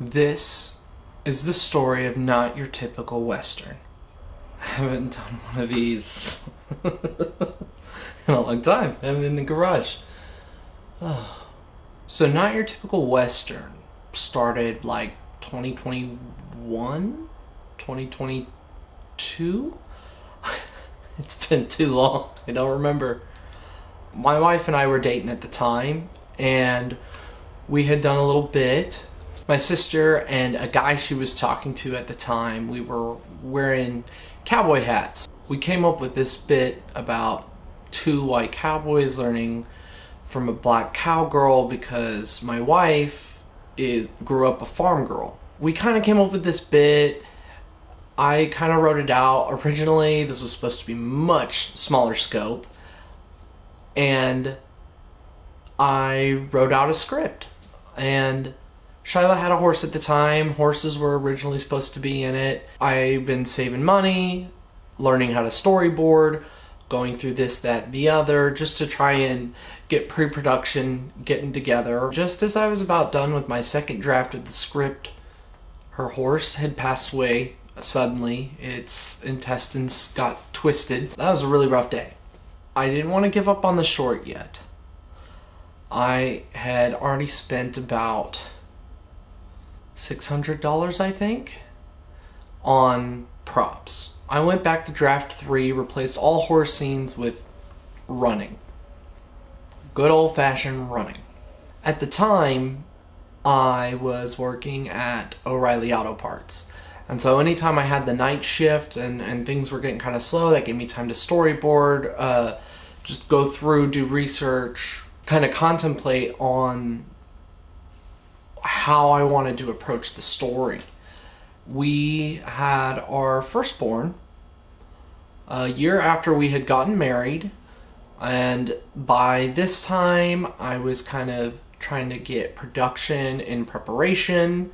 This is the story of Not Your Typical Western. I haven't done one of these in a long time. I haven't in the garage. So Not Your Typical Western started like 2021? 2022? It's been too long. I don't remember. My wife and I were dating at the time, and we had done a little bit. My sister and a guy she was talking to at the time, we were wearing cowboy hats. We came up with this bit about two white cowboys learning from a black cowgirl because my wife grew up a farm girl. We kind of came up with this bit. I kind of wrote it out. Originally, this was supposed to be much smaller scope, and I wrote out a script. And Shyla had a horse at the time. Horses were originally supposed to be in it. I've been saving money, learning how to storyboard, going through this, that, the other, just to try and get pre-production getting together. Just as I was about done with my second draft of the script, her horse had passed away suddenly. Its intestines got twisted. That was a really rough day. I didn't want to give up on the short yet. I had already spent about $600, I think, on props. I went back to draft 3, replaced all horse scenes with running. Good old-fashioned running. At the time, I was working at O'Reilly Auto Parts. And so anytime I had the night shift and things were getting kind of slow, that gave me time to storyboard, just go through, do research, kind of contemplate on how I wanted to approach the story. We had our firstborn a year after we had gotten married, and by this time I was kind of trying to get production in preparation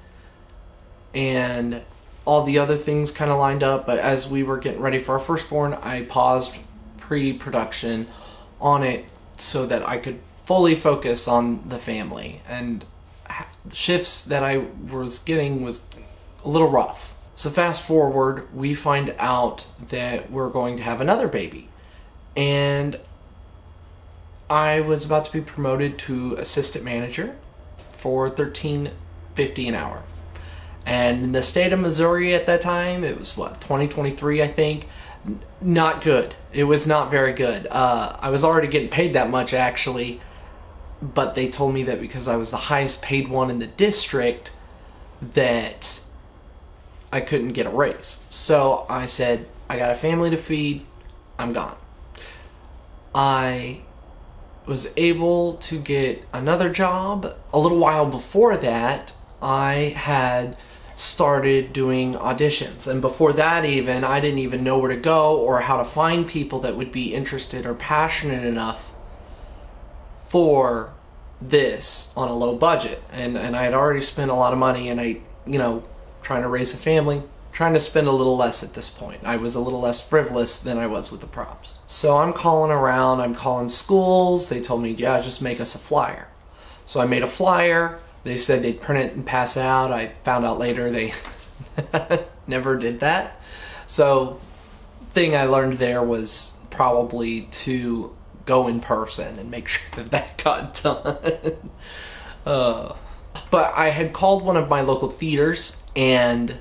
and all the other things kind of lined up. But as we were getting ready for our firstborn, I paused pre-production on it so that I could fully focus on the family. And the shifts that I was getting was a little rough. So fast forward, we find out that we're going to have another baby. And I was about to be promoted to assistant manager for $13.50 an hour. And in the state of Missouri at that time, it was 2023, I think. Not good. It was not very good. I was already getting paid that much, actually, but they told me that because I was the highest paid one in the district, that I couldn't get a raise. So I said, I got a family to feed, I'm gone. I was able to get another job. A little while before that, I had started doing auditions, and before that even, I didn't even know where to go or how to find people that would be interested or passionate enough for this on a low budget. And I had already spent a lot of money, and I, trying to raise a family, trying to spend a little less at this point. I was a little less frivolous than I was with the props. So I'm calling around, I'm calling schools. They told me, yeah, just make us a flyer. So I made a flyer. They said they'd print it and pass it out. I found out later they never did that. So the thing I learned there was probably to go in person and make sure that got done. But I had called one of my local theaters, and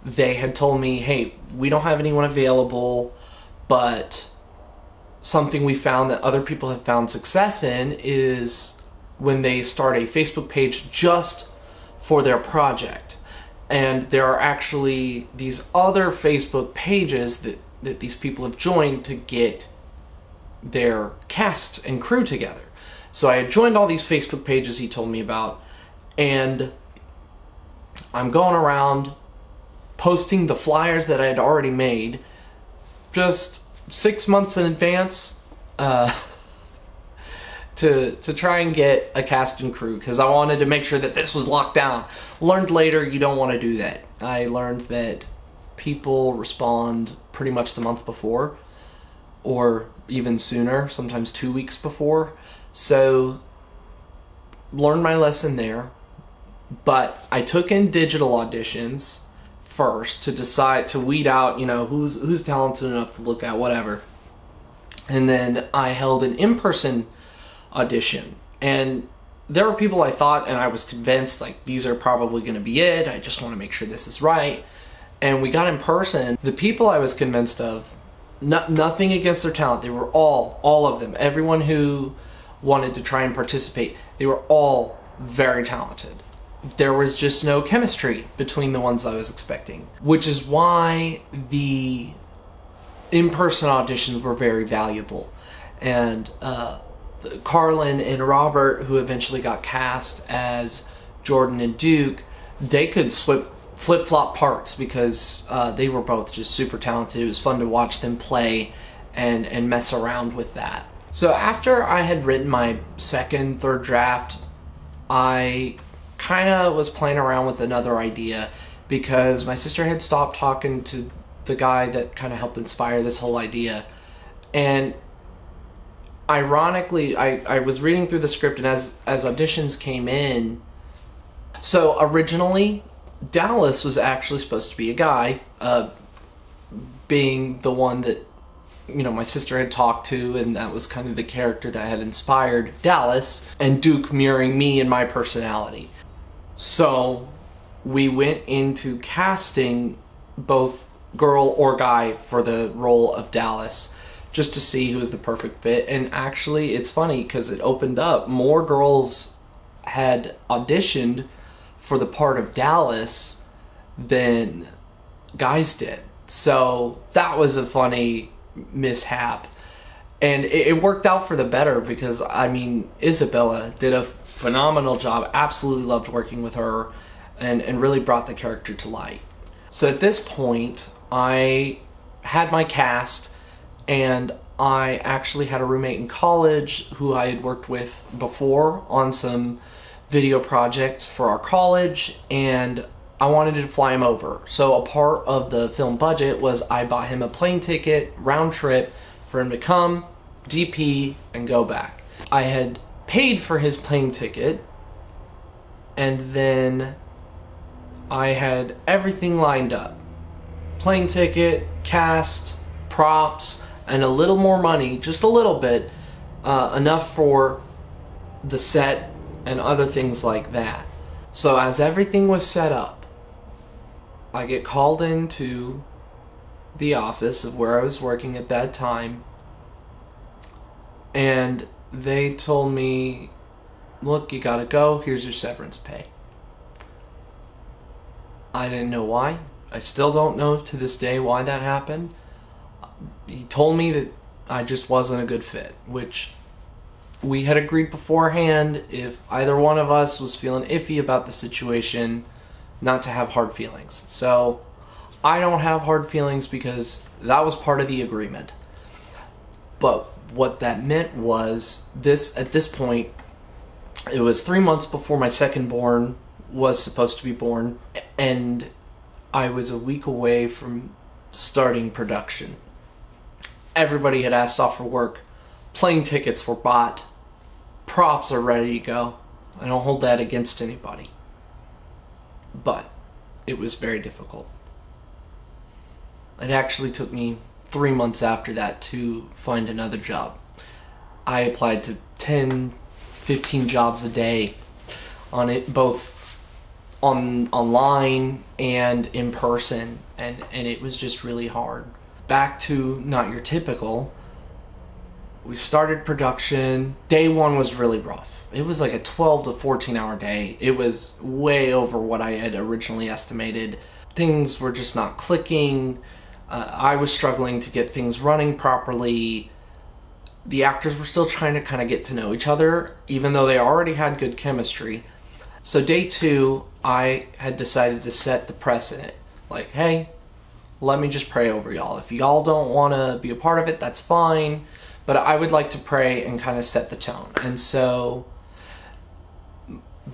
they had told me, hey, we don't have anyone available, but something we found that other people have found success in is when they start a Facebook page just for their project. And there are actually these other Facebook pages that these people have joined to get their cast and crew together. So I had joined all these Facebook pages he told me about, and I'm going around posting the flyers that I had already made just 6 months in advance, to try and get a cast and crew, because I wanted to make sure that this was locked down. Learned later you don't want to do that. I learned that people respond pretty much the month before, or even sooner, sometimes 2 weeks before. So learned my lesson there. But I took in digital auditions first to decide, to weed out, who's talented enough to look at, whatever. And then I held an in-person audition. And there were people I thought, and I was convinced, like, these are probably going to be it. I just want to make sure this is right. And we got in person. The people I was convinced of, nothing against their talent. They were all of them. Everyone who wanted to try and participate, they were all very talented. There was just no chemistry between the ones I was expecting, which is why the in-person auditions were very valuable. And Carlin and Robert, who eventually got cast as Jordan and Duke, they could flip-flop parts because they were both just super talented. It was fun to watch them play and mess around with that. So after I had written my second, third draft, I kind of was playing around with another idea because my sister had stopped talking to the guy that kind of helped inspire this whole idea. And ironically, I was reading through the script, and as auditions came in, so originally Dallas was actually supposed to be a guy, being the one that my sister had talked to, and that was kind of the character that had inspired Dallas, and Duke mirroring me and my personality. So we went into casting both girl or guy for the role of Dallas, just to see who was the perfect fit. And actually, it's funny because it opened up, more girls had auditioned for the part of Dallas than guys did. So that was a funny mishap. And it worked out for the better because, Isabella did a phenomenal job. Absolutely loved working with her and really brought the character to light. So at this point, I had my cast, and I actually had a roommate in college who I had worked with before on some video projects for our college, and I wanted to fly him over. So a part of the film budget was I bought him a plane ticket, round trip, for him to come, DP, and go back. I had paid for his plane ticket, and then I had everything lined up. Plane ticket, cast, props, and a little more money, just a little bit, enough for the set and other things like that. So as everything was set up, I get called into the office of where I was working at that time, and they told me, look, you gotta go, here's your severance pay. I didn't know why. I still don't know to this day why that happened. He told me that I just wasn't a good fit, which we had agreed beforehand, if either one of us was feeling iffy about the situation, not to have hard feelings. So I don't have hard feelings because that was part of the agreement. But what that meant was at this point, it was 3 months before my second born was supposed to be born, and I was a week away from starting production. Everybody had asked off for work. Plane tickets were bought. Props are ready to go. I don't hold that against anybody. But it was very difficult. It actually took me 3 months after that to find another job. I applied to 10, 15 jobs a day on it, both online and in person, and it was just really hard. Back to Not Your Typical, we started production. Day one was really rough. It was like a 12 to 14 hour day. It was way over what I had originally estimated. Things were just not clicking. I was struggling to get things running properly. The actors were still trying to kind of get to know each other, even though they already had good chemistry. So day two, I had decided to set the precedent. Like, hey, let me just pray over y'all. If y'all don't want to be a part of it, that's fine. But I would like to pray and kind of set the tone. And so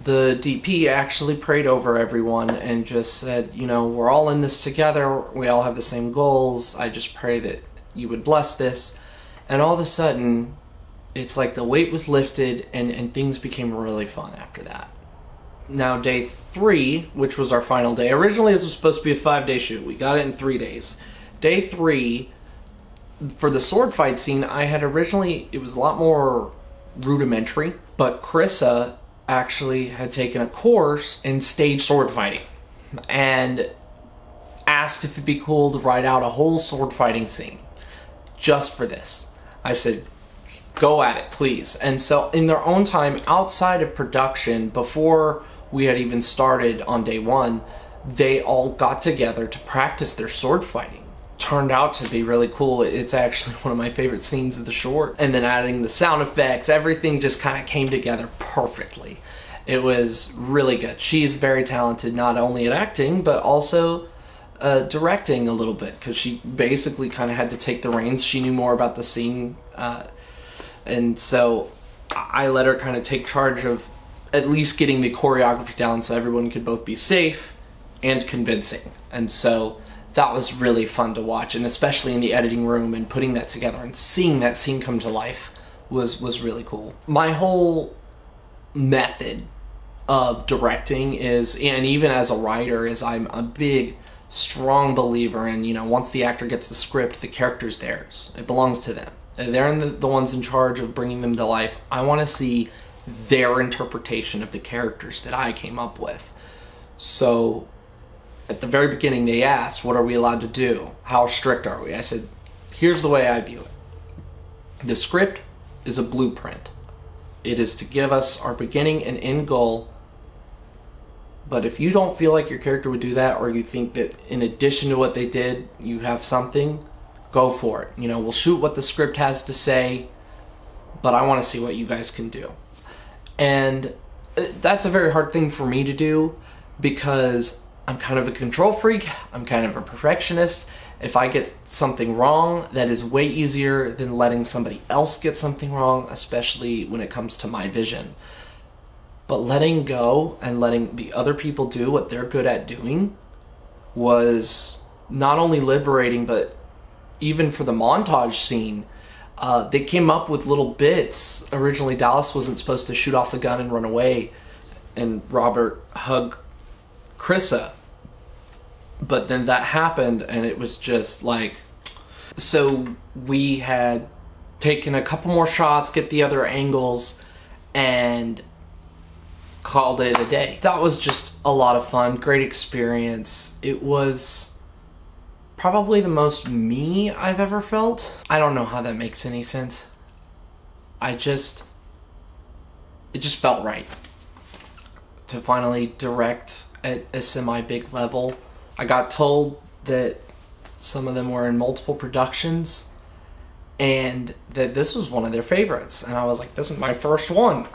the DP actually prayed over everyone and just said, we're all in this together. We all have the same goals. I just pray that you would bless this. And all of a sudden, it's like the weight was lifted and things became really fun after that. Now day 3, which was our final day. Originally this was supposed to be a 5-day shoot. We got it in 3 days. Day 3, for the sword fight scene, I had originally, it was a lot more rudimentary, but Krissa actually had taken a course in stage sword fighting and asked if it'd be cool to write out a whole sword fighting scene just for this. I said, go at it, please. And so in their own time, outside of production, before we had even started on day 1, they all got together to practice their sword fighting. Turned out to be really cool. It's actually one of my favorite scenes of the short. And then adding the sound effects, everything just kind of came together perfectly. It was really good. She's very talented, not only at acting, but also directing a little bit, because she basically kind of had to take the reins. She knew more about the scene, and so I let her kind of take charge of at least getting the choreography down so everyone could both be safe and convincing. And so that was really fun to watch, and especially in the editing room and putting that together and seeing that scene come to life was really cool. My whole method of directing is, and even as a writer, is I'm a big, strong believer in, you know, once the actor gets the script, the character's theirs. It belongs to them. They're the ones in charge of bringing them to life. I want to see their interpretation of the characters that I came up with. So at the very beginning, they asked, what are we allowed to do? How strict are we? I said, here's the way I view it. The script is a blueprint. It is to give us our beginning and end goal. But if you don't feel like your character would do that, or you think that in addition to what they did, you have something, go for it. You know, we'll shoot what the script has to say, but I want to see what you guys can do. And that's a very hard thing for me to do, because I'm kind of a control freak. I'm kind of a perfectionist. If I get something wrong, that is way easier than letting somebody else get something wrong, especially when it comes to my vision. But letting go and letting the other people do what they're good at doing was not only liberating, but even for the montage scene, they came up with little bits. Originally, Dallas wasn't supposed to shoot off the gun and run away, and Robert hug Krissa. But then that happened, and it was just like... So we had taken a couple more shots, get the other angles, and called it a day. That was just a lot of fun, great experience. It was probably the most me I've ever felt. I don't know how that makes any sense. It just felt right to finally direct at a semi-big level. I got told that some of them were in multiple productions and that this was one of their favorites. And I was like, this is my first one.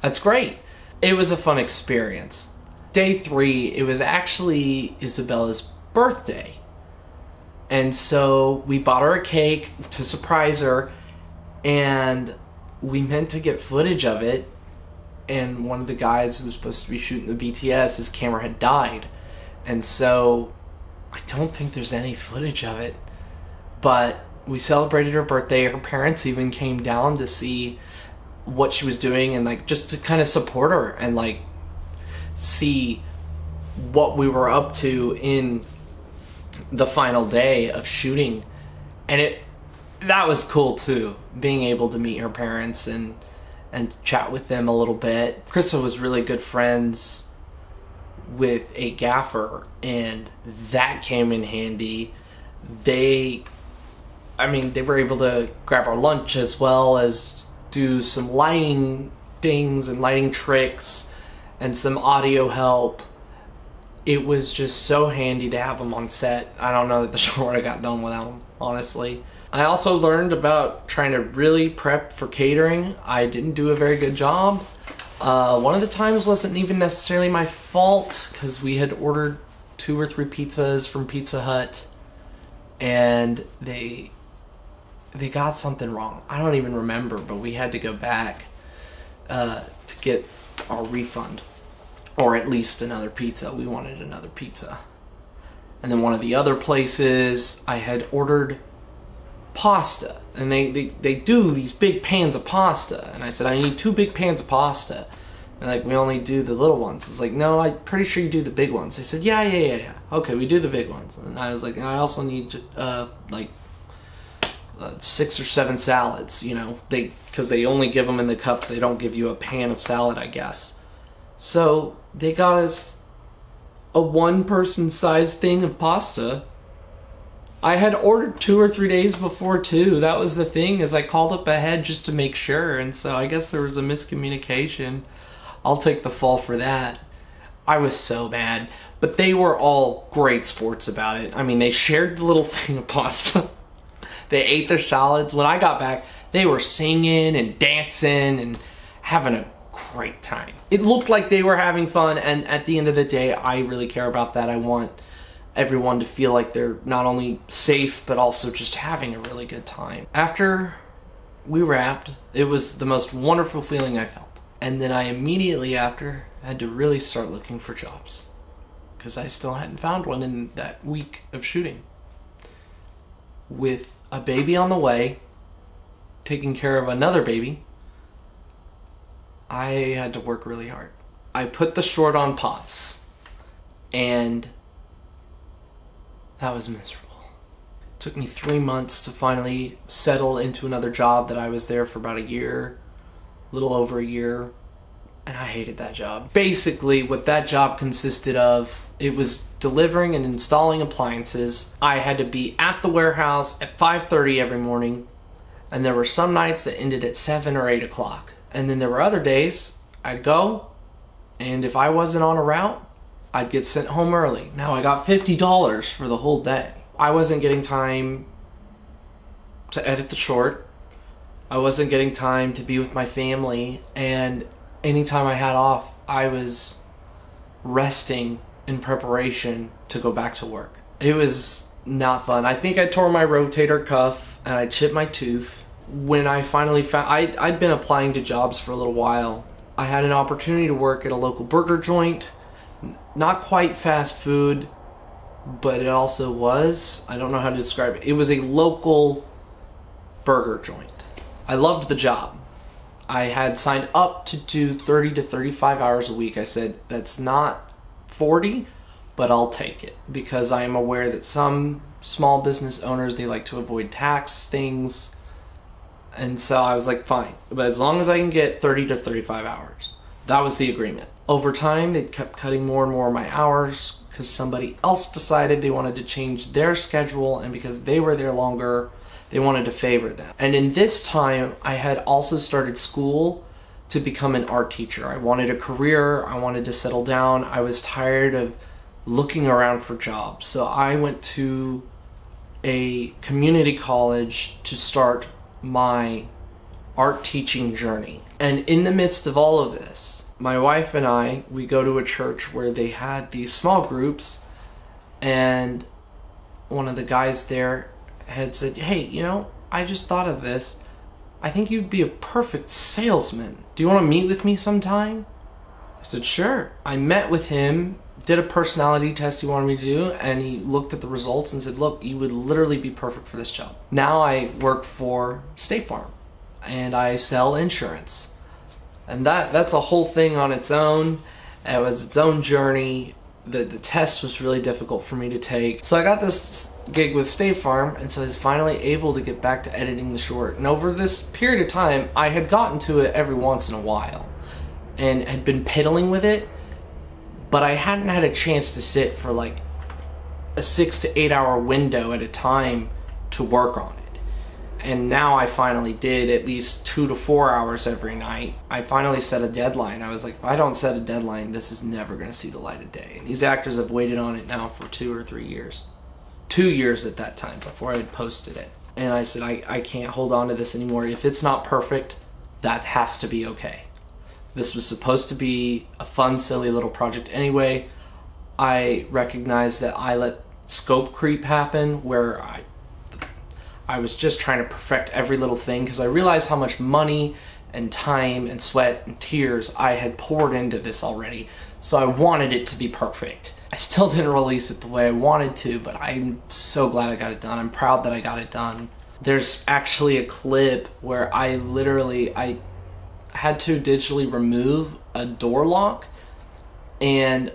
That's great. It was a fun experience. Day 3, it was actually Isabella's birthday. And so we bought her a cake to surprise her, and we meant to get footage of it. And one of the guys who was supposed to be shooting the BTS, his camera had died. And so I don't think there's any footage of it. But we celebrated her birthday. Her parents even came down to see what she was doing, and like just to kind of support her and like see what we were up to in the final day of shooting. And that was cool too, being able to meet her parents and chat with them a little bit. Krissa was really good friends with a gaffer, and that came in handy. They were able to grab our lunch as well as do some lighting things and lighting tricks and some audio help. It was just so handy to have them on set. I don't know that the short would have got done without them, honestly. I also learned about trying to really prep for catering. I didn't do a very good job. One of the times wasn't even necessarily my fault, because we had ordered 2 or 3 pizzas from Pizza Hut, and they got something wrong. I don't even remember, but we had to go back to get our refund, or at least another pizza. We wanted another pizza. And then one of the other places, I had ordered pasta, and they do these big pans of pasta, and I said I need 2 big pans of pasta, And like, we only do the little ones. It's like, no, I'm pretty sure you do the big ones. They said, yeah. Okay, we do the big ones. And I was like, I also need 6 or 7 salads, because they only give them in the cups. They don't give you a pan of salad, I guess. So they got us a one-person sized thing of pasta. I had ordered 2 or 3 days before too. That was the thing, is I called up ahead just to make sure. And so I guess there was a miscommunication. I'll take the fall for that. I was so mad. But they were all great sports about it. I mean, they shared the little thing of pasta. They ate their salads. When I got back, they were singing and dancing and having a great time. It looked like they were having fun, and at the end of the day, I really care about that. I want everyone to feel like they're not only safe, but also just having a really good time. After we wrapped, it was the most wonderful feeling I felt. And then I immediately after had to really start looking for jobs, because I still hadn't found one in that week of shooting. With a baby on the way, taking care of another baby, I had to work really hard. I put the short on pause, and that was miserable. It took me 3 months to finally settle into another job that I was there for about a year, a little over a year, and I hated that job. Basically, what that job consisted of, it was delivering and installing appliances. I had to be at the warehouse at 5:30 every morning, and there were some nights that ended at 7 or 8 o'clock. And then there were other days I'd go, and if I wasn't on a route, I'd get sent home early. Now I got $50 for the whole day. I wasn't getting time to edit the short. I wasn't getting time to be with my family, and anytime I had off, I was resting in preparation to go back to work. It was not fun. I think I tore my rotator cuff and I chipped my tooth. When I finally found, I'd been applying to jobs for a little while. I had an opportunity to work at a local burger joint. Not quite fast food, but it also was. I don't know how to describe it. It was a local burger joint. I loved the job. I had signed up to do 30 to 35 hours a week. I said, that's not 40, but I'll take it, because I am aware that some small business owners, they like to avoid tax things. And so I was like, fine, but as long as I can get 30 to 35 hours. That was the agreement. Over time, they kept cutting more and more of my hours because somebody else decided they wanted to change their schedule, and because they were there longer, they wanted to favor them. And in this time, I had also started school to become an art teacher. I wanted a career. I wanted to settle down. I was tired of looking around for jobs. So I went to a community college to start my art teaching journey. And in the midst of all of this, my wife and I, we go to a church where they had these small groups, and one of the guys there had said, hey, I just thought of this. I think you'd be a perfect salesman. Do you want to meet with me sometime? I said, sure. I met with him, did a personality test he wanted me to do, and he looked at the results and said, look, you would literally be perfect for this job. Now I work for State Farm, and I sell insurance. And that's a whole thing on its own. It was its own journey. The test was really difficult for me to take. So I got this gig with State Farm, and so I was finally able to get back to editing the short. And over this period of time, I had gotten to it every once in a while and had been piddling with it, but I hadn't had a chance to sit for like a 6 to 8 hour window at a time to work on it. And now I finally did at least 2 to 4 hours every night. I finally set a deadline. I was like, if I don't set a deadline, this is never going to see the light of day. And these actors have waited on it now for 2 or 3 years. 2 years at that time before I had posted it. And I said, I can't hold on to this anymore. If it's not perfect, that has to be okay. This was supposed to be a fun, silly little project anyway. I recognized that I let scope creep happen, where I was just trying to perfect every little thing, because I realized how much money and time and sweat and tears I had poured into this already. So I wanted it to be perfect. I still didn't release it the way I wanted to, but I'm so glad I got it done. I'm proud that I got it done. There's actually a clip where I had to digitally remove a door lock, and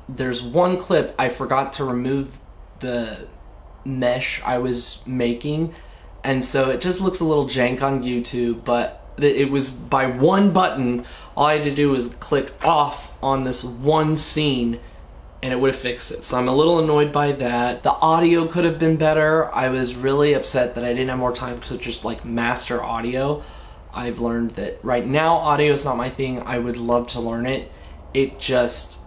there's one clip I forgot to remove the mesh I was making, and so it just looks a little jank on YouTube, but it was by one button. All I had to do was click off on this one scene and it would have fixed it. So I'm a little annoyed by that. The audio could have been better. I was really upset that I didn't have more time to just like master audio. I've learned that right now audio is not my thing. I would love to learn it. It just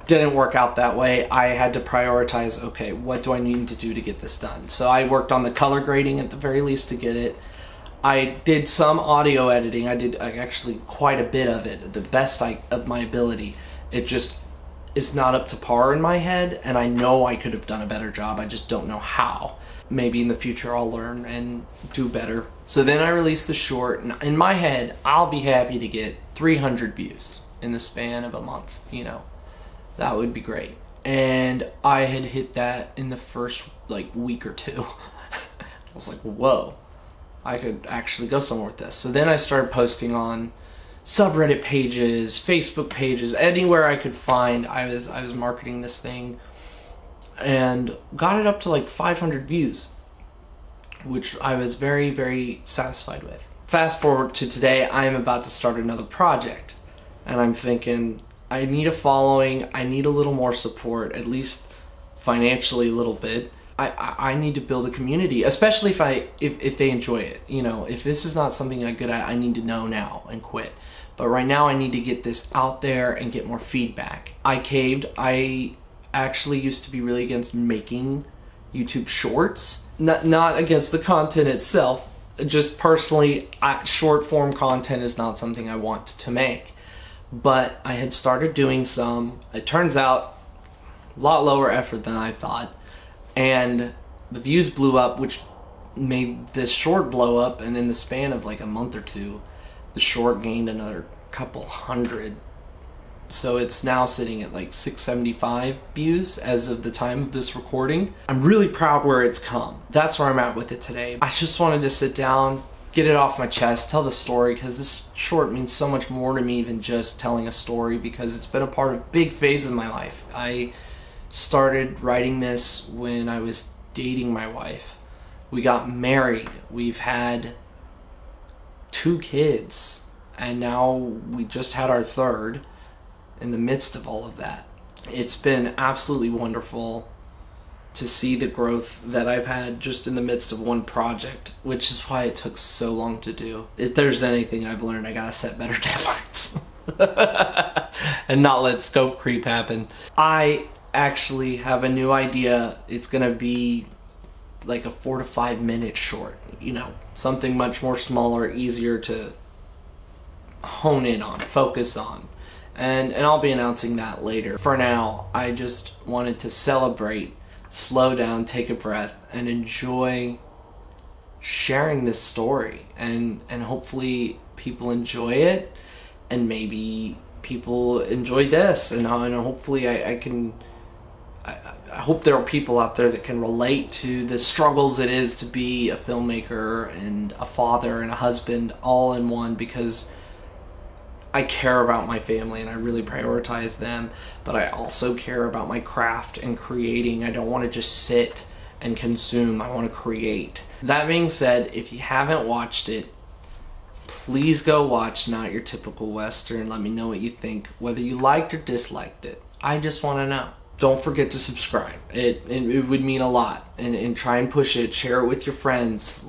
didn't work out that way. I had to prioritize, okay, what do I need to do to get this done? So I worked on the color grading at the very least to get it. I did some audio editing. I did actually quite a bit of it, the best of my ability. It just is not up to par in my head, and I know I could have done a better job. I just don't know how. Maybe in the future I'll learn and do better. So then I released the short, and in my head, I'll be happy to get 300 views in the span of a month, you know. That would be great. And I had hit that in the first like week or two. I was like, whoa, I could actually go somewhere with this. So then I started posting on subreddit pages, Facebook pages, anywhere I could find. I was marketing this thing and got it up to like 500 views, which I was very, very satisfied with. Fast forward to today, I am about to start another project, and I'm thinking, I need a following, I need a little more support, at least financially a little bit. I need to build a community, especially if they enjoy it. You know, if this is not something I'm good at, I need to know now and quit. But right now I need to get this out there and get more feedback. I caved. I actually used to be really against making YouTube shorts. Not against the content itself, just personally, short form content is not something I want to make. But I had started doing some. It turns out a lot lower effort than I thought. And the views blew up, which made this short blow up, and in the span of like a month or two, the short gained another couple hundred. So it's now sitting at like 675 views as of the time of this recording. I'm really proud where it's come. That's where I'm at with it today. I just wanted to sit down, get it off my chest, tell the story, because this short means so much more to me than just telling a story, because it's been a part of big phases of my life. I started writing this when I was dating my wife. We got married. We've had 2 kids, and now we just had our 3rd in the midst of all of that. It's been absolutely wonderful to see the growth that I've had just in the midst of one project, which is why it took so long to do. If there's anything I've learned, I gotta set better deadlines and not let scope creep happen. I actually have a new idea. It's gonna be like a 4 to 5 minute short, you know, something much more smaller, easier to hone in on, focus on, and I'll be announcing that later. For now, I just wanted to celebrate, slow down, take a breath, and enjoy sharing this story, and hopefully people enjoy it, and maybe people enjoy this, and hopefully I hope there are people out there that can relate to the struggles it is to be a filmmaker and a father and a husband all in one, because I care about my family and I really prioritize them, but I also care about my craft and creating. I don't want to just sit and consume. I want to create. That being said, if you haven't watched it, please go watch Not Your Typical Western. Let me know what you think, whether you liked or disliked it. I just want to know. Don't forget to subscribe. It would mean a lot. And try and push it. Share it with your friends.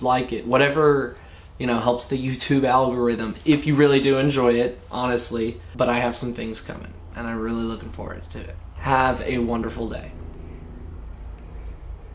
Like it. Whatever, you know, helps the YouTube algorithm. If you really do enjoy it, honestly. But I have some things coming, and I'm really looking forward to it. Have a wonderful day.